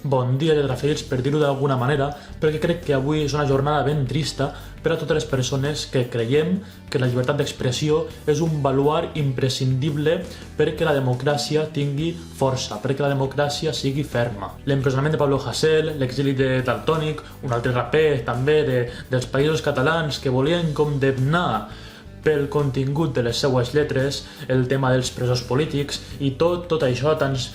Bon dia, lletraferits, per dir-ho d'alguna manera, perquè crec que avui és una jornada ben trista per a totes les persones que creiem que la llibertat d'expressió és un baluard imprescindible perquè la democràcia tingui força, perquè la democràcia sigui ferma. L'empresonament de Pablo Hasél, l'exili de Daltónic, un altre raper també dels països catalans que volien condemnar pel contingut de les seues lletres, el tema dels presos polítics i tot això, tants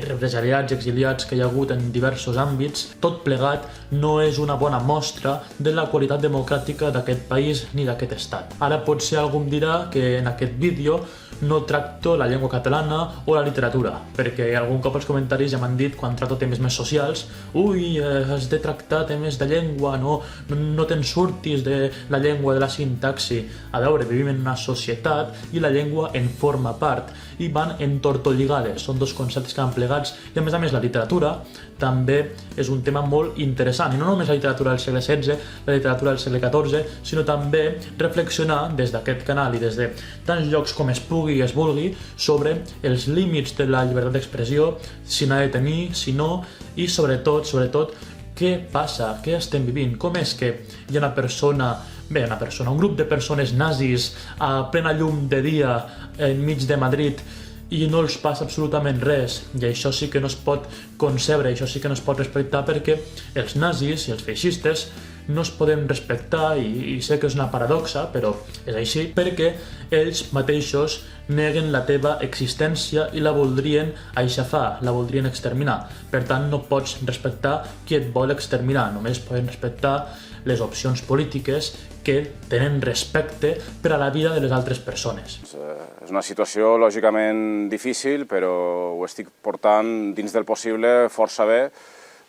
represaliats, exiliats que hi ha hagut en diversos àmbits, tot plegat no és una bona mostra de la qualitat democràtica d'aquest país ni d'aquest estat. Ara potser algú em dirà que en aquest vídeo no tracto la llengua catalana o la literatura, perquè algun cop els comentaris ja m'han dit quan tracto temes més socials has de tractar temes de llengua, no te'n surtis de la llengua, de la sintaxi. A veure, vivim en una societat i la llengua en forma part i van entortolligades, són dos conceptes que van plegats i a més la literatura també és un tema molt interessant, i no només la literatura del segle XVI, la literatura del segle XIV, sinó també reflexionar des d'aquest canal i des de tants llocs com es pugui i es vulgui sobre els límits de la llibertat d'expressió, si n'ha de tenir, si no, i sobretot, què passa, què estem vivint, com és que hi ha un grup de persones nazis a plena llum de dia enmig de Madrid i no els passa absolutament res, i això sí que no es pot concebre, això sí que no es pot respectar, perquè els nazis i els feixistes no es poden respectar, i sé que és una paradoxa, però és així, perquè ells mateixos neguen la teva existència i la voldrien aixafar, la voldrien exterminar. Per tant, no pots respectar qui et vol exterminar, només poden respectar les opcions polítiques que tenen respecte per a la vida de les altres persones. És una situació lògicament difícil, però ho estic portant dins del possible força bé,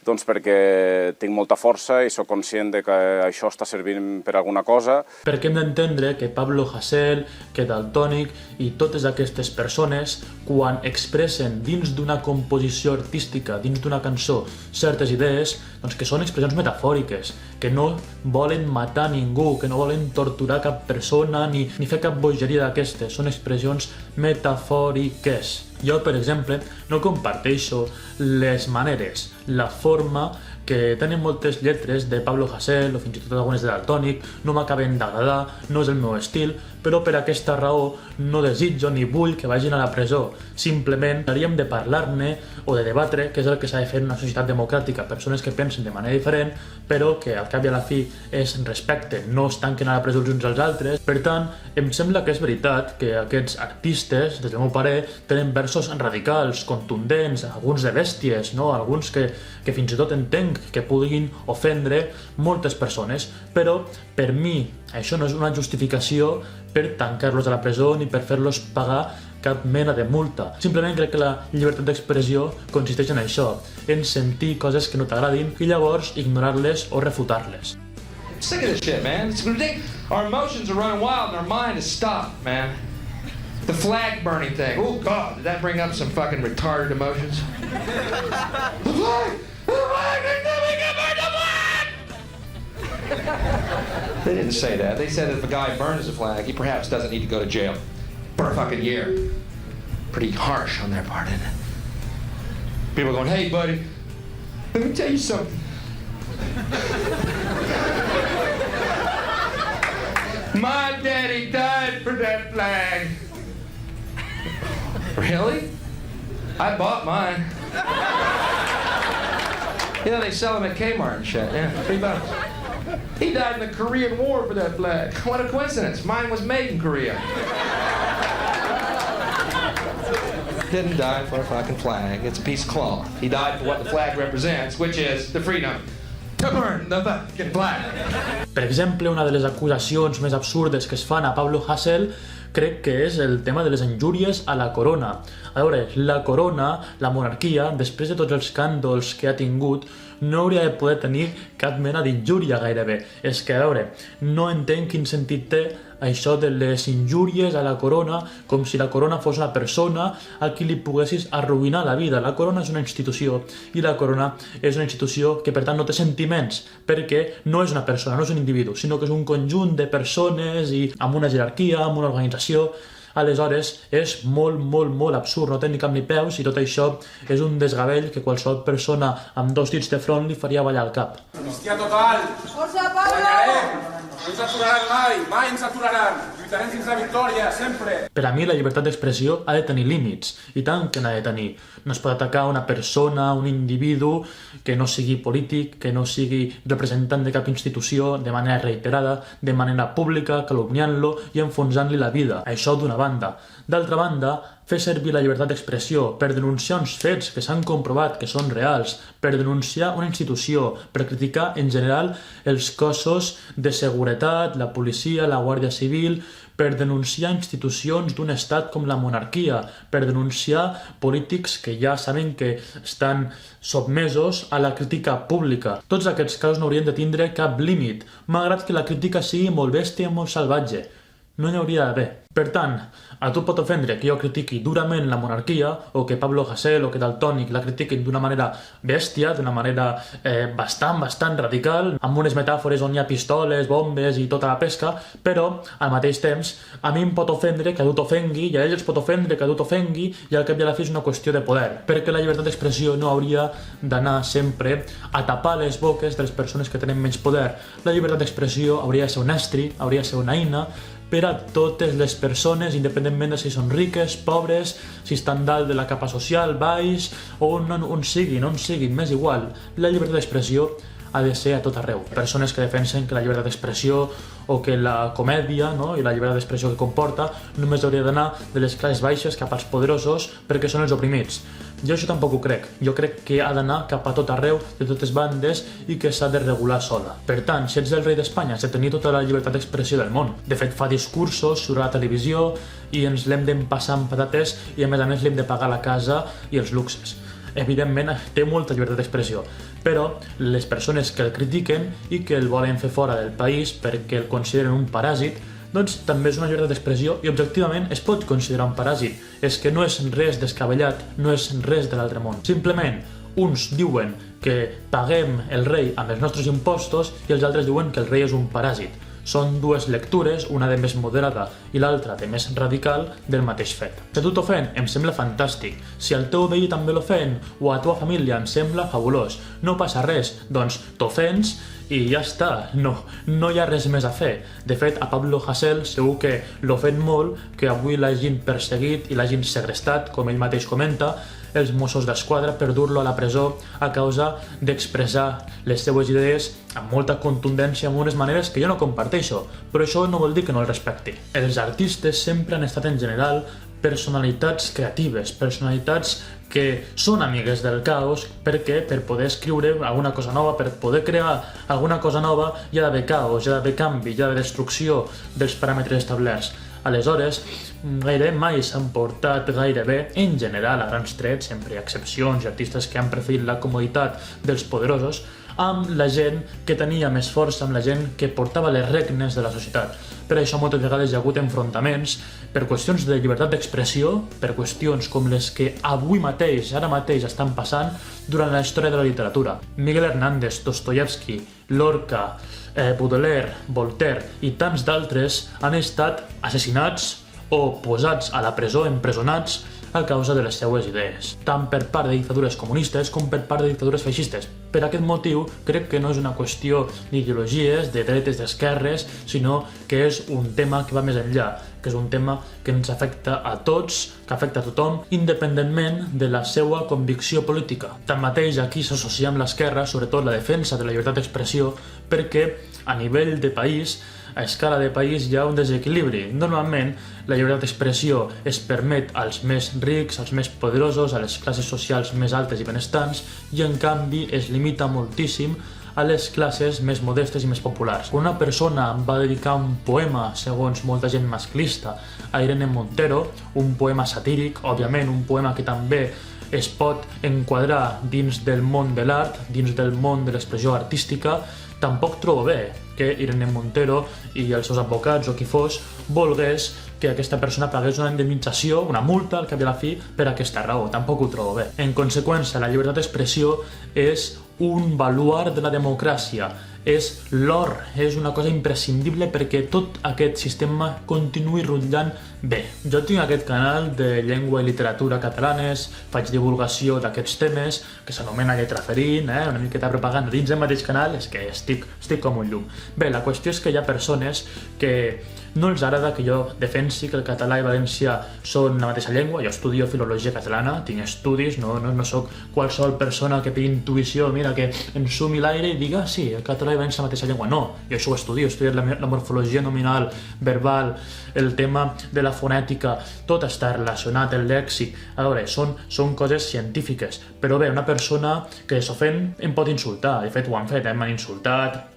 doncs perquè tinc molta força i sóc conscient de que això està servint per alguna cosa. Perquè hem d'entendre que Pablo Hasél, que Daltónic i totes aquestes persones, quan expressen dins d'una composició artística, dins d'una cançó, certes idees, doncs que són expressions metafòriques, que no volen matar ningú, que no volen torturar cap persona ni fer cap bogeria d'aquestes, són expressions metafòriques. Jo, per exemple, no comparteixo les maneres, la forma que tenen moltes lletres de Pablo Hasél o fins i tot algunes de Daltónic, no m'acaben d'agradar, no és el meu estil, però per aquesta raó no desitjo ni vull que vagin a la presó. Simplement hauríem de parlar-ne o de debatre què és el que s'ha de fer en una societat democràtica, persones que pensen de manera diferent, però que al cap i a la fi es respecten, no es tanquen a la presó els uns als altres. Per tant, em sembla que és veritat que aquests artistes, des del meu parer, tenen versos radicals, contundents, alguns de bèsties, alguns que fins i tot entenc que puguin ofendre moltes persones, però per mi això no és una justificació per tancar-los a la presó ni per fer-los pagar cap mena de multa. Simplement crec que la llibertat d'expressió consisteix en això, en sentir coses que no t'agradin i llavors ignorar-les o refutar-les. Sick of this shit, man. It's ridiculous. Our emotions are running wild and our mind is stopped, man. The flag burning thing. Oh, God, did that bring up some fucking retarded emotions? The flag! The flag! They didn't say that. They said if a guy burns a flag, he perhaps doesn't need to go to jail for a fucking year. Pretty harsh on their part, isn't it? People going, hey, buddy, let me tell you something. My daddy died for that flag. Really? I bought mine. They sell them at Kmart and shit. Yeah, $3. He died in the Korean War for that flag. What a coincidence. Mine was made in Korea. Didn't die for a fucking flag. It's a piece of cloth. He died for what the flag represents, which is the freedom to burn the fucking flag. Per exemple, una de les acusacions més absurdes que es fan a Pablo Hasél crec que és el tema de les injúries a la corona. A veure, la corona, la monarquia, després de tots els escàndols que ha tingut, no hauria de poder tenir cap mena d'injúria gairebé. És que, a veure, no entenc quin sentit té això de les injúries a la corona, com si la corona fos una persona a qui li poguessis arruïnar la vida. La corona és una institució, i la corona és una institució que per tant no té sentiments, perquè no és una persona, no és un individu, sinó que és un conjunt de persones i amb una jerarquia, amb una organització. Aleshores, és molt absurd, no té ni cap ni peus, i tot això és un desgavell que qualsevol persona amb 2 dits de front li faria ballar al cap. Amnistia total! Força, Pablo! Guanyarem! No ens aturaran mai ens aturaran! Lluitarem fins la victòria, sempre! Per a mi la llibertat d'expressió ha de tenir límits, i tant que n'ha de tenir. No es pot atacar una persona, un individu que no sigui polític, que no sigui representant de cap institució de manera reiterada, de manera pública, calumniant-lo i enfonsant-li la vida. Això d'una banda. D'altra banda, fer servir la llibertat d'expressió per denunciar uns fets que s'han comprovat que són reals, per denunciar una institució, per criticar en general els cossos de seguretat, la policia, la Guàrdia Civil, per denunciar institucions d'un estat com la monarquia, per denunciar polítics que ja saben que estan sotmesos a la crítica pública. Tots aquests casos no haurien de tindre cap límit, malgrat que la crítica sigui molt bèstia i molt salvatge. No n'hi hauria d'haver. Per tant, a tu pot ofendre que jo critiqui durament la monarquia o que Pablo Hasél o que Daltònic la critiquin d'una manera bèstia, d'una manera bastant radical, amb unes metàfores on hi ha pistoles, bombes i tota la pesca, però al mateix temps a mi em pot ofendre que a tu t'ofengui i a ells pot ofendre que a tu t'ofengui i al cap i a la fi és una qüestió de poder, perquè la llibertat d'expressió no hauria d'anar sempre a tapar les boques de les persones que tenen menys poder. La llibertat d'expressió hauria de ser un estri, hauria de ser una eina per a totes les persones, independentment de si són riques, pobres, si estan dalt de la capa social, baix, o on siguin, m'és igual. La llibertat d'expressió ha de ser a tot arreu. Persones que defensen que la llibertat d'expressió o que la comèdia, no, i la llibertat d'expressió que comporta només hauria d'anar de les classes baixes cap als poderosos perquè són els oprimits. Jo això tampoc ho crec. Jo crec que ha d'anar cap a tot arreu, de totes bandes, i que s'ha de regular sola. Per tant, si ets el rei d'Espanya, has de tenir tota la llibertat d'expressió del món. De fet, fa discursos sobre la televisió i ens l'hem d'empassar amb patates i a més li hem de pagar la casa i els luxes. Evidentment, té molta llibertat d'expressió, però les persones que el critiquen i que el volen fer fora del país perquè el consideren un paràsit, doncs també és una llibertat d'expressió i objectivament es pot considerar un paràsit. És que no és res descabellat, no és res de l'altre món. Simplement, uns diuen que paguem el rei amb els nostres impostos i els altres diuen que el rei és un paràsit. Són dues lectures, una de més moderada i l'altra de més radical, del mateix fet. Si a tu t'ofèn, em sembla fantàstic. Si al teu veí també l'ofèn, o a la teva família, em sembla fabulós. No passa res, doncs t'ofens i ja està, no hi ha res més a fer. De fet, a Pablo Hasél segur que l'ofèn molt que avui l'hagin perseguit i l'hagin segrestat, com ell mateix comenta, els Mossos d'Esquadra per dur-lo a la presó a causa d'expressar les seues idees amb molta contundència, amb unes maneres que jo no comparteixo, però això no vol dir que no el respecti. Els artistes sempre han estat en general personalitats creatives, personalitats que són amigues del caos perquè per poder escriure alguna cosa nova, per poder crear alguna cosa nova hi ha d'haver caos, hi ha d'haver canvi, hi ha d'haver destrucció dels paràmetres establerts. Aleshores, gairebé mai s'han portat gairebé, en general, a grans trets, sempre hi ha excepcions i artistes que han preferit la comoditat dels poderosos, amb la gent que tenia més força, amb la gent que portava les regnes de la societat. Per això moltes vegades hi ha hagut enfrontaments per qüestions de llibertat d'expressió, per qüestions com les que avui mateix, ara mateix, estan passant durant la història de la literatura. Miguel Hernández, Dostoievski, Lorca, Baudelaire, Voltaire i tants d'altres han estat assassinats o posats a la presó, empresonats, a causa de les seues idees, tant per part de dictadures comunistes com per part de dictadures feixistes. Per aquest motiu, crec que no és una qüestió d'ideologies, de dretes, d'esquerres, sinó que és un tema que va més enllà, que és un tema que ens afecta a tots, que afecta a tothom, independentment de la seva convicció política. Tanmateix, aquí s'associa amb l'esquerra, sobretot la defensa de la llibertat d'expressió, perquè a nivell de país, a escala de país, hi ha un desequilibri. Normalment, la llibertat d'expressió es permet als més rics, als més poderosos, a les classes socials més altes i benestants, i en canvi es limita moltíssim a les classes més modestes i més populars. Quan una persona va dedicar un poema, segons molta gent masclista, a Irene Montero, un poema satíric, òbviament un poema que també es pot enquadrar dins del món de l'art, dins del món de l'expressió artística, tampoc trobo bé que Irene Montero i els seus advocats o qui fos volgués que aquesta persona pagués una indemnització, una multa al cap i a la fi per aquesta raó. Tampoc ho trobo bé. En conseqüència, la llibertat d'expressió és un baluard de la democràcia, és l'or, és una cosa imprescindible perquè tot aquest sistema continuï rutllant bé. Jo tinc aquest canal de llengua i literatura catalanes, faig divulgació d'aquests temes, que s'anomena Lletra Ferint, una miqueta de propaganda dins del mateix canal, és que estic com un llum. Bé, la qüestió és que hi ha persones que no els agrada que jo defensi que el català i valencià són la mateixa llengua. Jo estudio filologia catalana, tinc estudis, no soc qualsevol persona que per intuïció, mira, que ensumi l'aire i diga sí, el català i valencià la mateixa llengua. No, jo això ho estudio, he estudiat la morfologia nominal, verbal, el tema de la fonètica, tot està relacionat, el lèxic. A veure, són coses científiques, però bé, una persona que s'ofèn em pot insultar, de fet ho han fet, m'han insultat,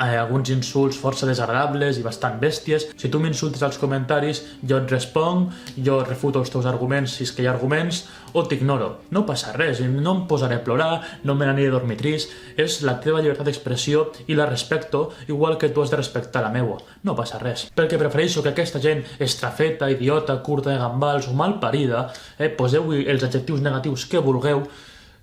alguns insults força desagradables i bastant bèsties. Si tu m'insultes als comentaris, jo et responc, jo refuto els teus arguments si és que hi ha arguments, o t'ignoro. No passa res, no em posaré a plorar, no me n'aniré a dormir trist, és la teva llibertat d'expressió i la respecto igual que tu has de respectar la meua. No passa res. Perquè prefereixo que aquesta gent estrafeta, idiota, curta de gambals o malparida, poseu els adjectius negatius que vulgueu,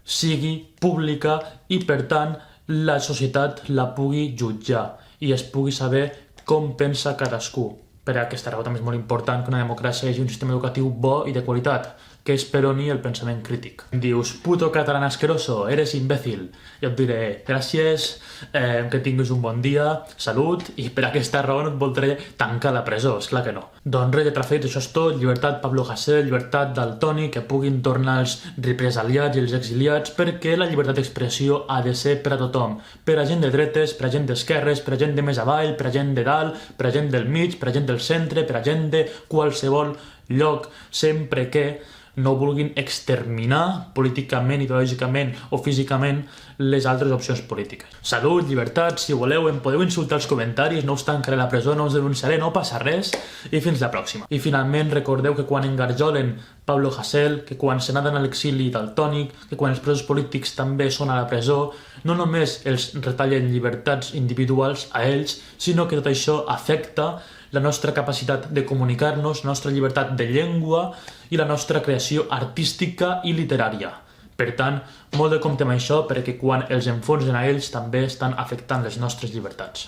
sigui pública i, per tant, la societat la pugui jutjar i es pugui saber com pensa cadascú. Per aquesta raó també és molt important que una democràcia hi hagi un sistema educatiu bo i de qualitat, que esperoni el pensament crític. Em dius, puto catalán asqueroso, eres imbécil. Jo et diré, gràcies, que tinguis un bon dia, salut, i per aquesta raó no et voldré tancar la presó, esclar que no. Doncs res, Lletra Ferint, això és tot. Llibertat Pablo Hasél, llibertat Daltoni, que puguin tornar els represaliats i els exiliats, perquè la llibertat d'expressió ha de ser per a tothom. Per a gent de dretes, per a gent d'esquerres, per a gent de més avall, per a gent de dalt, per a gent del mig, per a gent del centre, per a gent de qualsevol lloc, sempre que no vulguin exterminar políticament, ideològicament o físicament les altres opcions polítiques. Salut, llibertat, si voleu em podeu insultar als comentaris, no us tancaré a la presó, no us denunciaré, no passa res, i fins la pròxima. I finalment recordeu que quan engarjolen Pablo Hasél, que quan se n'anen a l'exili daltònic, que quan els presos polítics també són a la presó, no només els retallen llibertats individuals a ells, sinó que tot això afecta la nostra capacitat de comunicar-nos, la nostra llibertat de llengua i la nostra creació artística i literària. Per tant, molt de compte amb això, perquè quan els enfonsen a ells també estan afectant les nostres llibertats.